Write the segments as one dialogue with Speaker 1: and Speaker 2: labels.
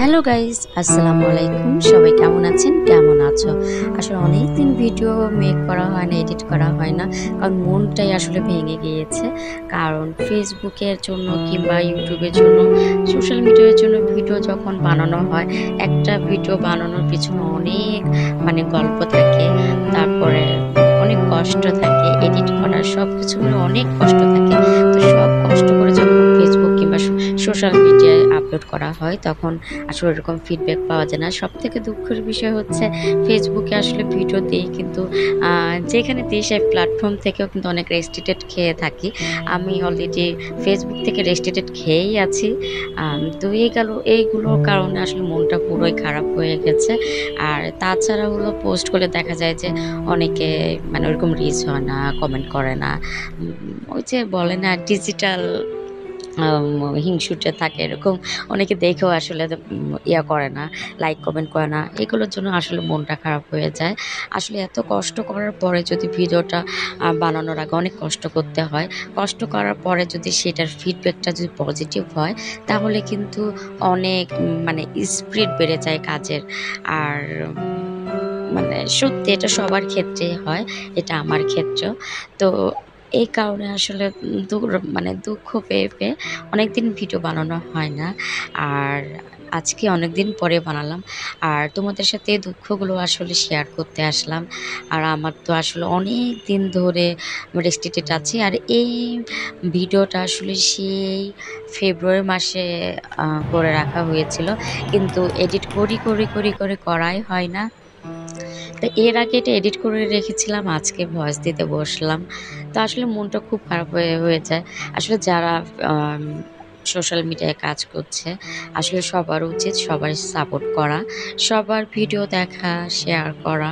Speaker 1: Hello guys, আসসালামু আলাইকুম। সবাই কেমন আছেন, কেমন আছো? আসলে অনেক দিন ভিডিও মেক করা হয় না, এডিট করা হয় না, কারণ মনটাই আসলে ভেঙে গিয়েছে। কারণ ফেসবুকের জন্য কিংবা ইউটিউবের জন্য, সোশ্যাল মিডিয়ার জন্য ভিডিও যখন বানানো হয়, একটা ভিডিও বানানোর পিছনে অনেক গল্প থাকে, তারপরে অনেক কষ্ট থাকে, এডিট করার সব কিছু মিলে অনেক কষ্ট থাকে। তো সব কষ্ট করে যখন ফেসবুক কিংবা সোশ্যাল মিডিয়ায় আপলোড করা হয়, তখন আসলে এরকম ফিডব্যাক পাওয়া যায় না। সবথেকে দুঃখের বিষয় হচ্ছে ফেসবুকে আসলে ভিডিও দিই, কিন্তু যেখানে দিই সেই প্ল্যাটফর্ম থেকেও কিন্তু অনেক রেস্ট্রিক্টেড খেয়ে থাকি। আমি অলরেডি ফেসবুক থেকে রেস্ট্রিক্টেড খেয়েই আছি। তো এইগুলোর কারণে আসলে মনটা পুরোই খারাপ হয়ে গেছে। আর তাছাড়া হলো পোস্ট করলে দেখা যায় যে অনেকে ওরকম রিচ হয় না, কমেন্ট করে না। ওই যে বলে না, ডিজিটাল হিংসুটে থাকে, এরকম অনেকে দেখেও আসলে ইয়া করে না, লাইক কমেন্ট করে না। এগুলোর জন্য আসলে মনটা খারাপ হয়ে যায়। আসলে এত কষ্ট করার পরে যদি ভিডিওটা বানানোর আগে অনেক কষ্ট করতে হয়, কষ্ট করার পরে যদি সেটার ফিডব্যাকটা যদি পজিটিভ হয়, তাহলে কিন্তু অনেক স্পিড বেড়ে যায় কাজের। আর সত্যি এটা সবার ক্ষেত্রেই হয়, এটা আমার ক্ষেত্রেও। তো এই কারণে আসলে দুঃখ পেয়ে পেয়ে অনেকদিন ভিডিও বানানো হয় না। আর আজকে অনেকদিন পরে বানালাম, আর তোমাদের সাথে এই দুঃখগুলো আসলে শেয়ার করতে আসলাম। আর আমার তো আসলে অনেক দিন ধরে রেস্ট্রিক্টেড আছি, আর এই ভিডিওটা আসলে সেই ফেব্রুয়ারি মাসে করে রাখা হয়েছিল, কিন্তু এডিট করি করাই হয় না। তো এর আগে এটা এডিট করে রেখেছিলাম, আজকে ভয়েস দিতে বসলাম। তো আসলে মনটা খুব খারাপ হয়ে যায়। আসলে যারা আম সোশ্যাল মিডিয়ায় কাজ করছে, আসলে সবার উচিত সবার সাপোর্ট করা, সবার ভিডিও দেখা, শেয়ার করা,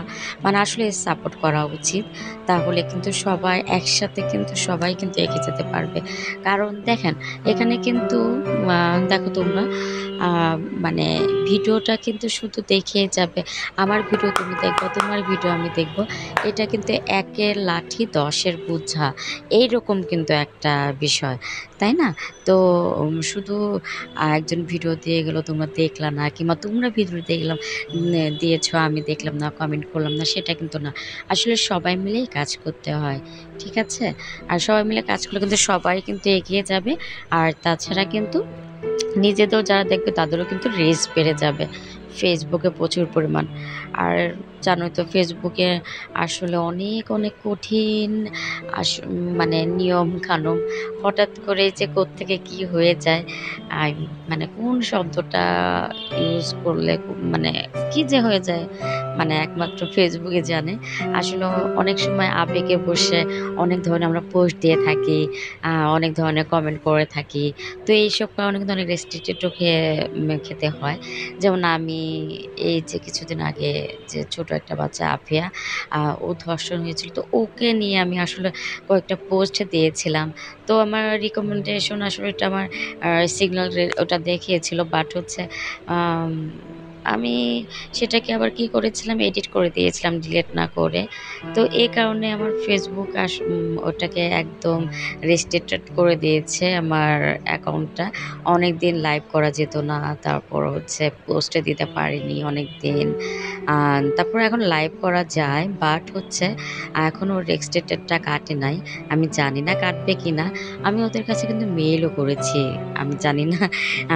Speaker 1: আসলে সাপোর্ট করা উচিত। তাহলে কিন্তু সবাই একসাথে কিন্তু সবাই কিন্তু এগিয়ে যেতে পারবে। কারণ দেখেন, এখানে কিন্তু দেখো তোমরা আ মানে ভিডিওটা কিন্তু শুধু দেখে যাবে। আমার ভিডিও তুমি দেখবা, তোমার ভিডিও আমি দেখব। এটা কিন্তু একের লাঠি দশের বোঝা, এইরকম কিন্তু একটা বিষয়, তাই না? তো শুধু একজন ভিডিও দিয়ে গেল, তোমরা দেখলা না, কিংবা তোমরা ভিডিও দেখলাম দিয়েছো, আমি দেখলাম না, কমেন্ট করলাম না, সেটা কিন্তু না। আসলে সবাই মিলেই কাজ করতে হয়, ঠিক আছে? আর সবাই মিলে কাজ করলে কিন্তু সবাই কিন্তু এগিয়ে যাবে। আর তাছাড়া কিন্তু নিজেদের যারা দেখবে তাদেরও কিন্তু রিচ বেড়ে যাবে ফেসবুকে প্রচুর পরিমাণ। আর জানোই তো ফেসবুকে আসলে অনেক কঠিন নিয়ম কানুন, হঠাৎ করে যে কোত্থেকে কি হয়ে যায়, আই কোন শব্দটা ইউজ করলে কি যে হয়ে যায়, একমাত্র ফেসবুকে জানে। আসলে অনেক সময় আবেগে বসে অনেক ধরনের আমরা পোস্ট দিয়ে থাকি, অনেক ধরনের কমেন্ট করে থাকি। তো এইসব কারণে কিন্তু অনেক রেস্ট্রিক্টেডও খেতে হয়। যেমন আমি এই যে কিছুদিন আগে যে ছোট একটা বাচ্চা আফিয়া, ও ধর্ষণ হয়েছিল। তো ওকে নিয়ে আমি আসলে কয়েকটা পোস্ট দিয়েছিলাম। তো আমার রিকমেন্ডেশন আসলে এটা আমার সিগন্যাল ওটা দেখিয়েছিল। বাট হচ্ছে আম আমি সেটাকে আবার কি করেছিলাম, এডিট করে দিয়েছিলাম ডিলিট না করে। তো এই কারণে আমার ফেসবুক ওটাকে একদম রেস্ট্রিক্টেড করে দিয়েছে আমার অ্যাকাউন্টটা। অনেকদিন লাইভ করা যেত না। তারপর হচ্ছে পোস্টে দিতে পারিনি অনেকদিন। তারপর এখন লাইভ করা যায়, বাট হচ্ছে এখনও রেস্ট্রিক্টেডটা কাটে নাই। আমি জানি না কাটবে কিনা। আমি ওদের কাছে কিন্তু মেইলও করেছি। আমি জানি না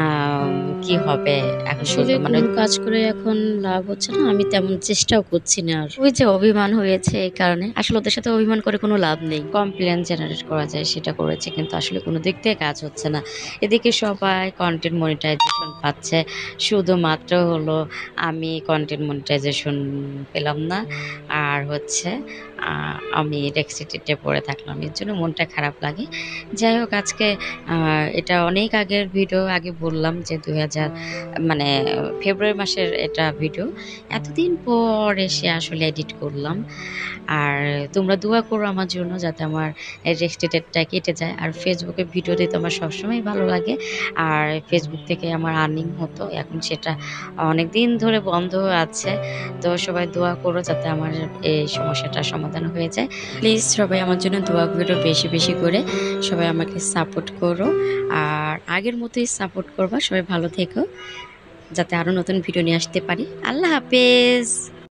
Speaker 1: আম কি হবে এখন
Speaker 2: আসলে
Speaker 1: পর্যন্ত।
Speaker 2: কোনো কাজ করে এখন লাভ হচ্ছে না। আমি তেমন চেষ্টাও করছি না আর।
Speaker 1: ওই যে অভিমান হয়েছে, এই কারণে। আসলে ওদের সাথে অভিমান করে কোনো লাভ নেই। কমপ্লেন জেনারেট করা যায় সেটা করেছে, কিন্তু আসলে কোনো দিক থেকে কাজ হচ্ছে না। এদিকে সবাই কনটেন্ট মনিটাইজেশন পাচ্ছে, শুধুমাত্র হলো আমি কনটেন্ট মনিটাইজেশন পেলাম না। আর হচ্ছে আমি রেস্ট্রিক্টেডে পড়ে থাকলাম। এর জন্য মনটা খারাপ লাগে। যাই হোক, আজকে এটা অনেক আগের ভিডিও, আগে বললাম যে ২০০০ মানে ফেব্রুয়ারি মাসের এটা ভিডিও। এতদিন পর এসে আসলে এডিট করলাম। আর তোমরা দোয়া করো আমার জন্য, যাতে আমার এই রেস্ট্রিক্টেডটা কেটে যায়। আর ফেসবুকে ভিডিও দিতে আমার সবসময় ভালো লাগে। আর ফেসবুক থেকে আমার আর্নিং হতো, এখন সেটা অনেকদিন ধরে বন্ধ আছে। তো সবাই দোয়া করো যাতে আমার এই সমস্যাটার সমাধান হয়ে যায়। প্লিজ সবাই আমার জন্য দোয়া করো বেশি করে। সবাই আমাকে সাপোর্ট করো। আর আগের মতোই সাপোর্ট করবা। সবাই ভালো থেকো। যাতে আরও নতুন ভিডিও নিয়ে আসতে পারি। আল্লাহ হাফেজ।